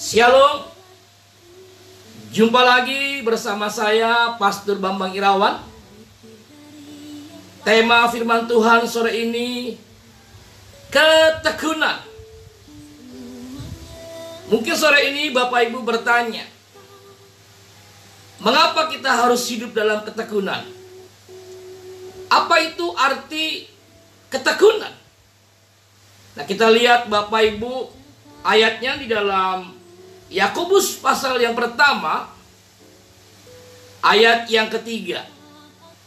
Shalom. Jumpa lagi bersama saya Pastor Bambang Irawan. Tema firman Tuhan sore ini ketekunan. Mungkin sore ini Bapak Ibu bertanya, mengapa kita harus hidup dalam ketekunan? Apa itu arti ketekunan? Nah, kita lihat Bapak Ibu ayatnya di dalam Yakobus pasal yang pertama, ayat yang ketiga.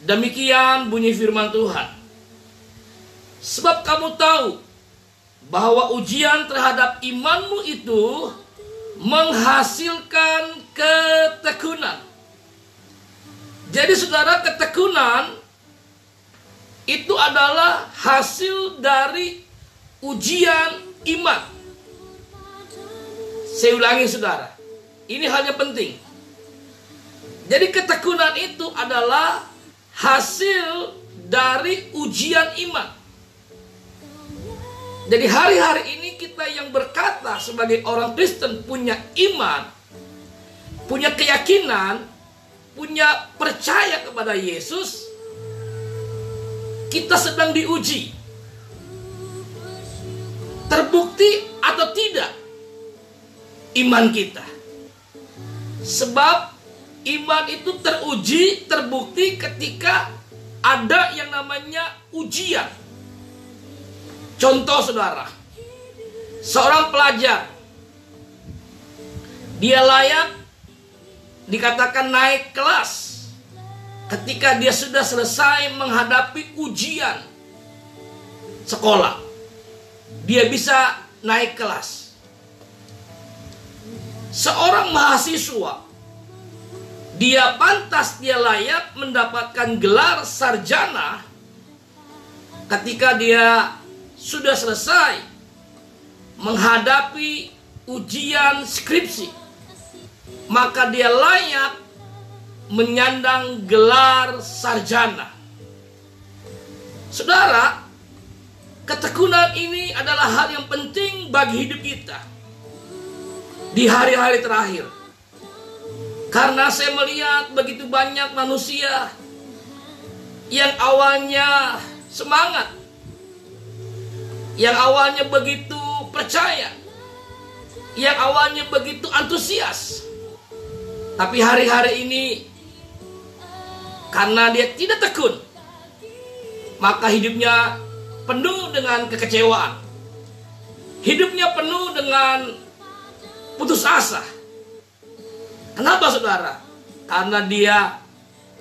Demikian bunyi firman Tuhan. Sebab kamu tahu bahwa ujian terhadap imanmu itu menghasilkan ketekunan. Jadi saudara, ketekunan itu adalah hasil dari ujian iman. Saya ulangi saudara, ini hal yang penting. Jadi ketekunan itu adalah hasil dari ujian iman. Jadi hari-hari ini kita yang berkata sebagai orang Kristen punya iman, punya keyakinan, punya percaya kepada Yesus, kita sedang diuji. Terbukti atau tidak iman kita. Sebab iman itu teruji, terbukti ketika ada yang namanya ujian. Contoh saudara, seorang pelajar, dia layak dikatakan naik kelas ketika dia sudah selesai menghadapi ujian sekolah. Dia bisa naik kelas. Seorang mahasiswa, dia pantas, dia layak mendapatkan gelar sarjana ketika dia sudah selesai menghadapi ujian skripsi. Maka dia layak menyandang gelar sarjana. Saudara, ketekunan ini adalah hal yang penting bagi hidup kita di hari-hari terakhir. Karena saya melihat begitu banyak manusia yang awalnya semangat, yang awalnya begitu percaya, yang awalnya begitu antusias. Tapi hari-hari ini karena dia tidak tekun, maka hidupnya penuh dengan kekecewaan. Hidupnya penuh dengan putus asa. Kenapa saudara? Karena dia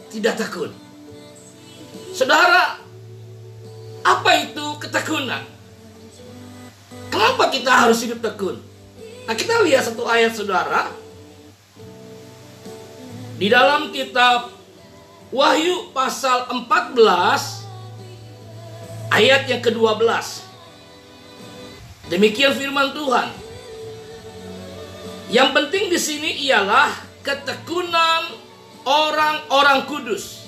tidak tekun. Saudara, apa itu ketekunan? Kenapa kita harus hidup tekun? Nah, kita lihat satu ayat saudara, di dalam kitab Wahyu pasal 14 ayat yang ke-12. Demikian firman Tuhan. Yang penting di sini ialah ketekunan orang-orang kudus.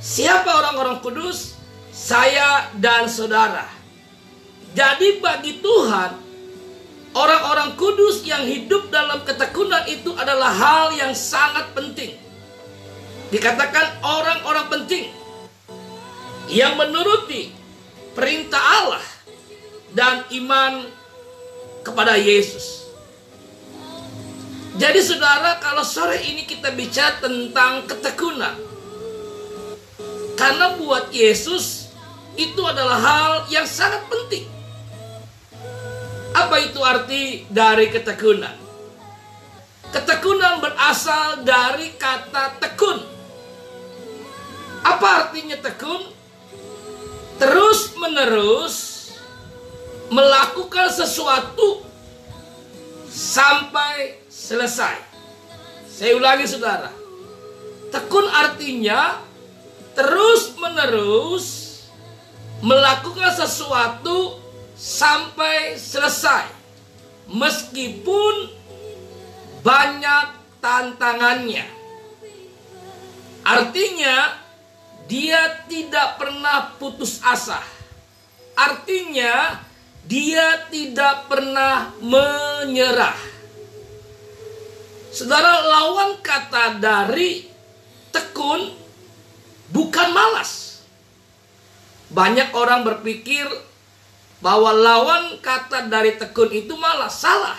Siapa orang-orang kudus? Saya dan saudara. Jadi bagi Tuhan, orang-orang kudus yang hidup dalam ketekunan itu adalah hal yang sangat penting. Dikatakan orang-orang penting yang menuruti perintah Allah dan iman kepada Yesus. Jadi saudara, kalau sore ini kita bicara tentang ketekunan, karena buat Yesus itu adalah hal yang sangat penting. Apa itu arti dari ketekunan? Ketekunan berasal dari kata tekun. Apa artinya tekun? Terus menerus melakukan sesuatu sampai selesai. Saya ulangi saudara. Tekun artinya terus menerus melakukan sesuatu sampai selesai, meskipun banyak tantangannya. Artinya dia tidak pernah putus asa. Artinya dia tidak pernah menyerah. Saudara, lawan kata dari tekun bukan malas. Banyak orang berpikir bahwa lawan kata dari tekun itu malas. Salah.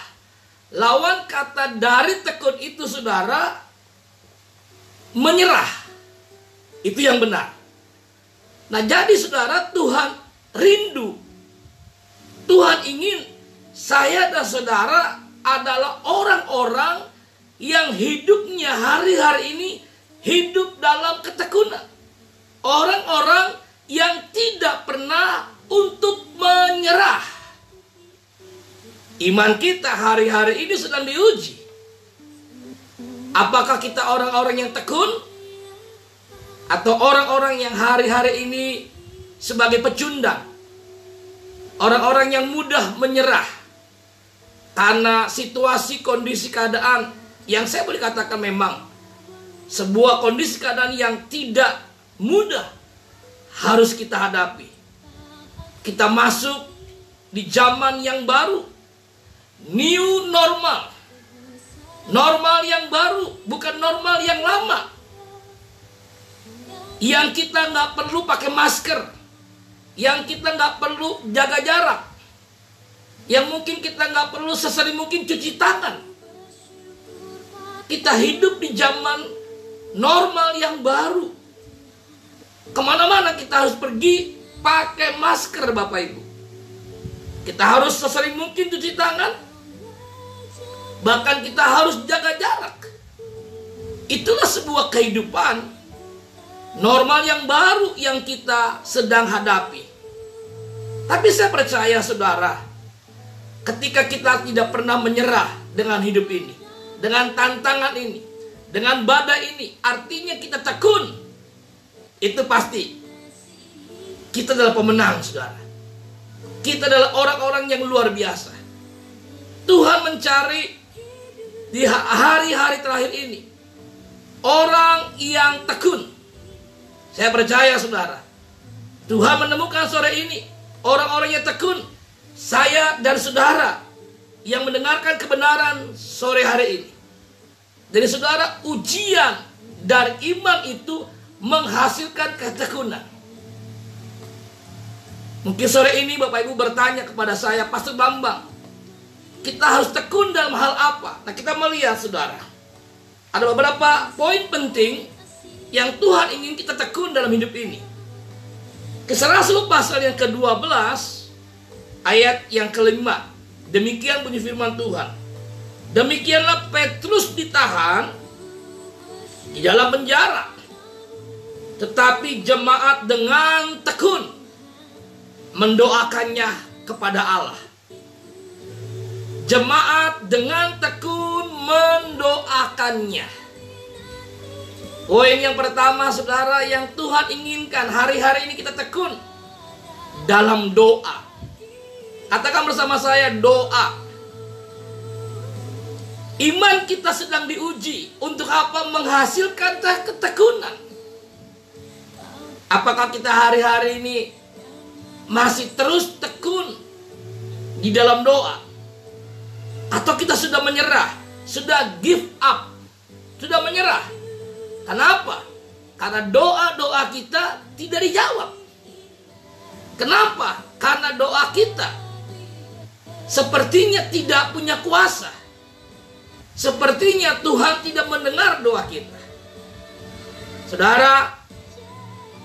Lawan kata dari tekun itu, saudara, menyerah. Itu yang benar. Nah, jadi saudara, Tuhan rindu. Tuhan ingin saya dan saudara adalah orang-orang yang hidupnya hari-hari ini hidup dalam ketekunan. Orang-orang yang tidak pernah untuk menyerah. Iman kita hari-hari ini sedang diuji. Apakah kita orang-orang yang tekun? Atau orang-orang yang hari-hari ini sebagai pecundang? Orang-orang yang mudah menyerah karena situasi, kondisi, keadaan yang saya boleh katakan memang sebuah kondisi keadaan yang tidak mudah harus kita hadapi. Kita masuk di zaman yang baru, new normal. Normal yang baru, bukan normal yang lama. Yang kita nggak perlu pakai masker, yang kita nggak perlu jaga jarak, yang mungkin kita nggak perlu sesering mungkin cuci tangan. Kita hidup di zaman normal yang baru. Kemana-mana kita harus pergi pakai masker, Bapak Ibu. Kita harus sesering mungkin cuci tangan. Bahkan kita harus jaga jarak. Itulah sebuah kehidupan normal yang baru yang kita sedang hadapi. Tapi saya percaya, saudara, ketika kita tidak pernah menyerah dengan hidup ini, dengan tantangan ini, dengan badai ini, artinya kita tekun. Itu pasti kita adalah pemenang, saudara. Kita adalah orang-orang yang luar biasa. Tuhan mencari di hari-hari terakhir ini orang yang tekun. Saya percaya, saudara, Tuhan menemukan sore ini orang-orang yang tekun. Saya dan saudara yang mendengarkan kebenaran sore hari ini. Jadi saudara, ujian dari iman itu menghasilkan ketekunan. Mungkin sore ini Bapak Ibu bertanya kepada saya, Pastor Bambang, kita harus tekun dalam hal apa? Nah, kita melihat, saudara, ada beberapa poin penting yang Tuhan ingin kita tekun dalam hidup ini. Kisah Rasul pasal yang ke-12 ayat yang ke-5. Demikian bunyi firman Tuhan. Demikianlah Petrus ditahan di dalam penjara, tetapi jemaat dengan tekun mendoakannya kepada Allah. Jemaat dengan tekun mendoakannya. Poin yang pertama, saudara, yang Tuhan inginkan hari-hari ini kita tekun dalam doa. Katakan bersama saya, doa. Iman kita sedang diuji. Untuk apa? Menghasilkan ketekunan. Apakah kita hari-hari ini masih terus tekun di dalam doa? Atau kita sudah menyerah? Sudah give up? Sudah menyerah? Kenapa? Karena doa-doa kita tidak dijawab. Kenapa? Karena doa kita sepertinya tidak punya kuasa. Sepertinya Tuhan tidak mendengar doa kita. Saudara,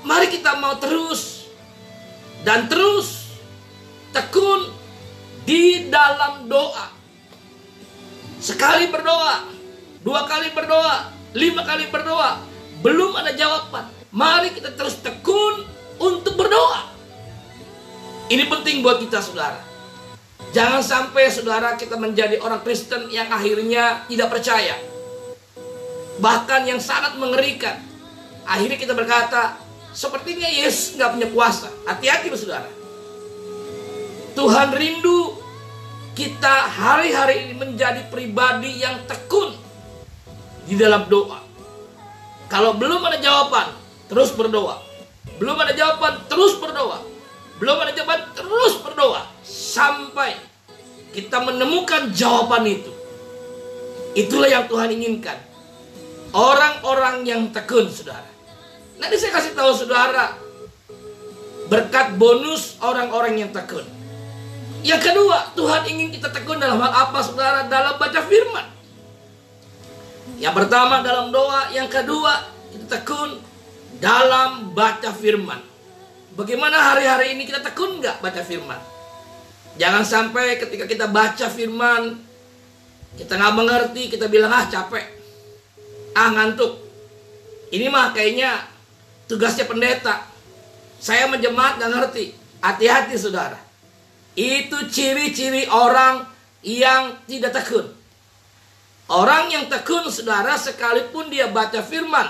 mari kita mau terus dan terus tekun di dalam doa. Sekali berdoa, 2 kali berdoa, 5 kali berdoa, belum ada jawaban. Mari kita terus tekun untuk berdoa. Ini penting buat kita, saudara. Jangan sampai, saudara, kita menjadi orang Kristen yang akhirnya tidak percaya. Bahkan yang sangat mengerikan. Akhirnya kita berkata, sepertinya Yesus gak punya kuasa. Hati-hati, saudara. Tuhan rindu kita hari-hari ini menjadi pribadi yang tekun di dalam doa. Kalau belum ada jawaban, terus berdoa. Belum ada jawaban, terus berdoa. Belum ada jawaban, terus berdoa. Sampai kita menemukan jawaban itu. Itulah yang Tuhan inginkan. Orang-orang yang tekun, saudara. Nanti saya kasih tahu saudara berkat bonus orang-orang yang tekun. Yang kedua, Tuhan ingin kita tekun dalam hal apa, saudara? Dalam baca firman. Yang pertama dalam doa, yang kedua kita tekun dalam baca firman. Bagaimana hari-hari ini kita tekun nggak baca firman? Jangan sampai ketika kita baca firman kita nggak mengerti, kita bilang capek, ngantuk. Ini mah kayaknya tugasnya pendeta. Saya menjemaat nggak ngerti. Hati-hati saudara. Itu ciri-ciri orang yang tidak tekun. Orang yang tekun, saudara, sekalipun dia baca firman,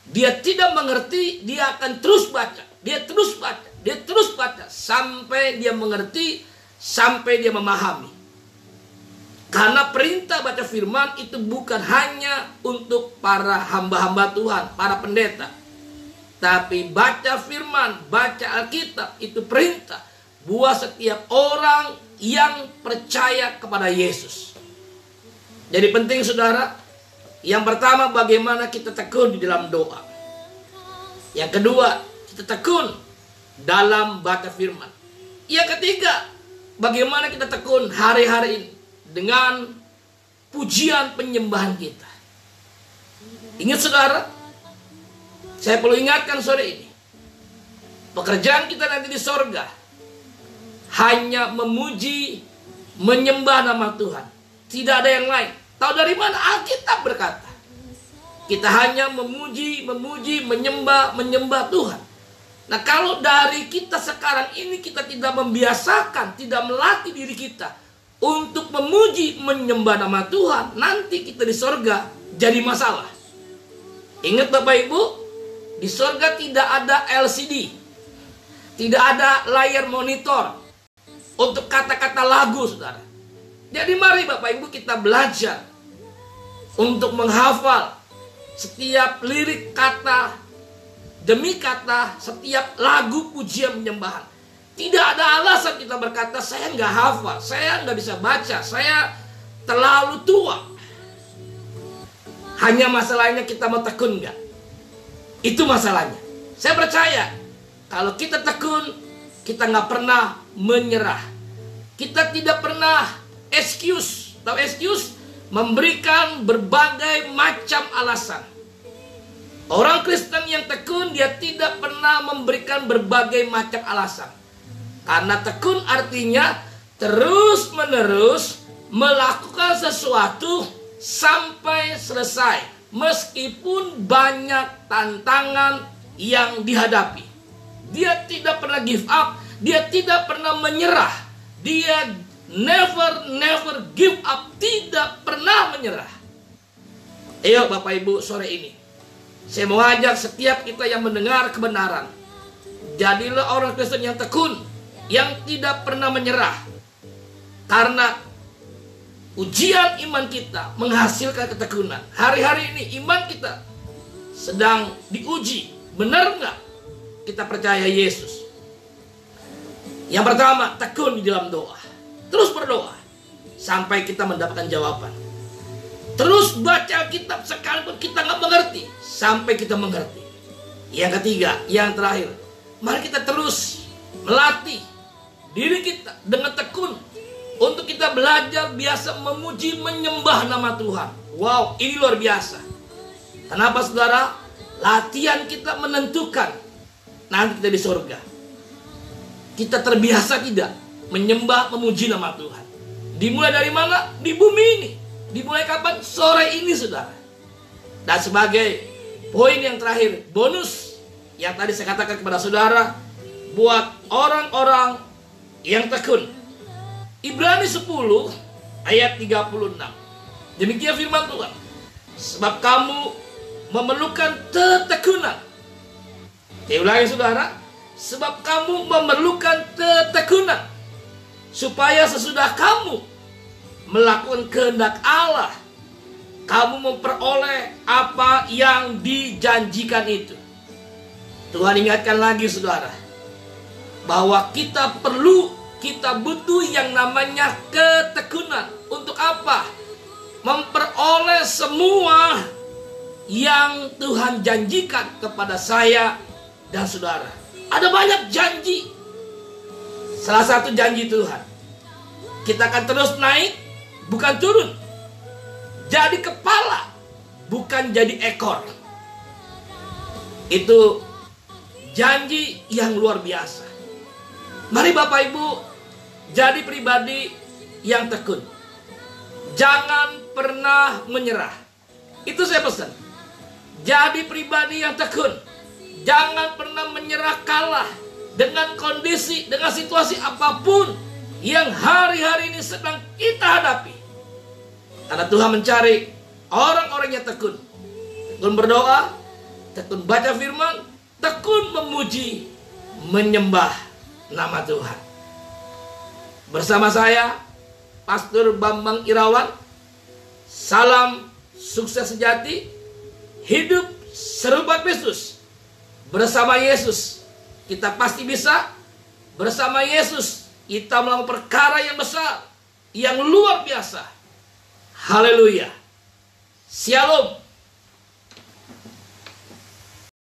dia tidak mengerti, dia akan terus baca. Dia terus baca, dia terus baca sampai dia mengerti, sampai dia memahami. Karena perintah baca firman itu bukan hanya untuk para hamba-hamba Tuhan, para pendeta. Tapi baca firman, baca Alkitab itu perintah buat setiap orang yang percaya kepada Yesus. Jadi penting saudara, yang pertama bagaimana kita tekun di dalam doa. Yang kedua, kita tekun dalam baca firman. Yang ketiga, bagaimana kita tekun hari-hari ini dengan pujian penyembahan kita. Ingat saudara, saya perlu ingatkan sore ini, pekerjaan kita nanti di sorga hanya memuji, menyembah nama Tuhan. Tidak ada yang lain. Tahu dari mana? Alkitab berkata, kita hanya memuji, menyembah Tuhan. Nah, kalau dari kita sekarang ini kita tidak membiasakan, tidak melatih diri kita untuk memuji, menyembah nama Tuhan, nanti kita di sorga jadi masalah. Ingat Bapak Ibu, di sorga tidak ada LCD, tidak ada layar monitor untuk kata-kata lagu, saudara. Jadi mari Bapak Ibu kita belajar untuk menghafal setiap lirik kata demi kata, setiap lagu pujian penyembahan. Tidak ada alasan kita berkata, saya nggak hafal, saya nggak bisa baca, saya terlalu tua. Hanya masalahnya kita mau tekun nggak? Itu masalahnya. Saya percaya kalau kita tekun, kita nggak pernah menyerah. Kita tidak pernah excuse. Tahu excuse? Memberikan berbagai macam alasan. Orang Kristen yang tekun, dia tidak pernah memberikan berbagai macam alasan. Karena tekun artinya terus-menerus melakukan sesuatu sampai selesai. Meskipun banyak tantangan yang dihadapi. Dia tidak pernah give up. Dia tidak pernah menyerah. Dia never give up. Tidak pernah menyerah. Ayo Bapak Ibu sore ini, saya mau ajak setiap kita yang mendengar kebenaran, jadilah orang Kristen yang tekun, yang tidak pernah menyerah. Karena ujian iman kita menghasilkan ketekunan. Hari-hari ini iman kita sedang diuji. Benar nggak kita percaya Yesus? Yang pertama, tekun di dalam doa. Terus berdoa sampai kita mendapatkan jawaban. Terus baca kitab sekalipun kita nggak mengerti, sampai kita mengerti. Yang ketiga, yang terakhir, mari kita terus melatih diri kita dengan tekun untuk kita belajar biasa memuji, menyembah nama Tuhan. Wow, ini luar biasa. Kenapa saudara? Latihan kita menentukan nanti kita di surga. Kita terbiasa tidak menyembah, memuji nama Tuhan. Dimulai dari mana? Di bumi ini. Dimulai kapan? Sore ini, saudara. Dan sebagai poin yang terakhir, bonus yang tadi saya katakan kepada saudara, buat orang-orang yang tekun. Ibrani 10 ayat 36. Demikian firman Tuhan. Sebab kamu memerlukan ketekunan. Saya ulangi saudara. Sebab kamu memerlukan ketekunan, supaya sesudah kamu melakukan kehendak Allah, kamu memperoleh apa yang dijanjikan itu. Tuhan ingatkan lagi saudara, bahwa kita butuh yang namanya ketekunan. Untuk apa? tidak semua yang Tuhan janjikan kepada saya dan saudara. Ada banyak janji. Salah satu janji Tuhan, kita akan terus naik, bukan turun. Jadi kepala, bukan jadi ekor. Itu janji yang luar biasa. Mari Bapak Ibu, jadi pribadi yang tekun. Jangan pernah menyerah. Itu saya pesan. Jadi pribadi yang tekun. Jangan pernah menyerah, kalah dengan kondisi, dengan situasi apapun yang hari-hari ini sedang kita hadapi. Karena Tuhan mencari orang-orang yang tekun. Tekun berdoa, tekun baca firman, tekun memuji, menyembah nama Tuhan. Bersama saya, Pastor Bambang Irawan. Salam sukses sejati. Hidup serupa Kristus. Bersama Yesus kita pasti bisa. Bersama Yesus kita melakukan perkara yang besar, yang luar biasa. Haleluya. Shalom.